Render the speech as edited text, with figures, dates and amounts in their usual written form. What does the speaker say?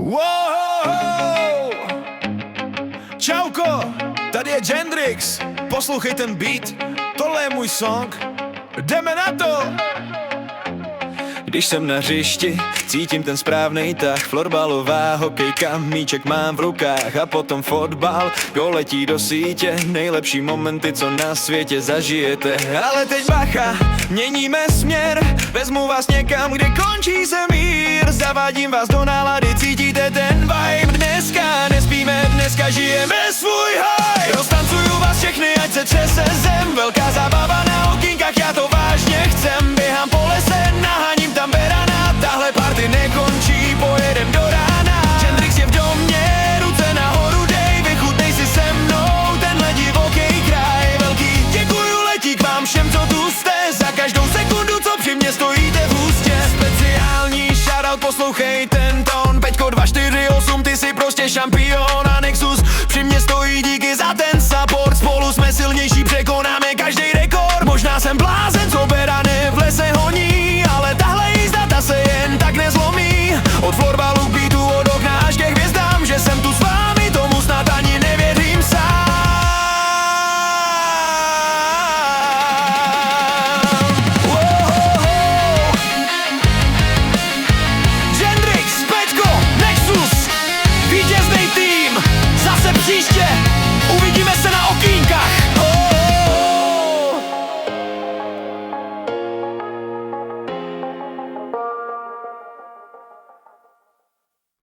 Wow! Čauko, tady je Gendrix. Poslouchej ten beat, tohle je můj song. Jdeme na to! Když jsem na hřišti, cítím ten správnej tah. Florbalová hokejka, míček mám v rukách. A potom fotbal, gól letí do sítě. Nejlepší momenty, co na světě zažijete. Ale teď bacha, měníme směr. Vezmu vás někam, kde končí se mír. Zavádím vás do nálady, cítím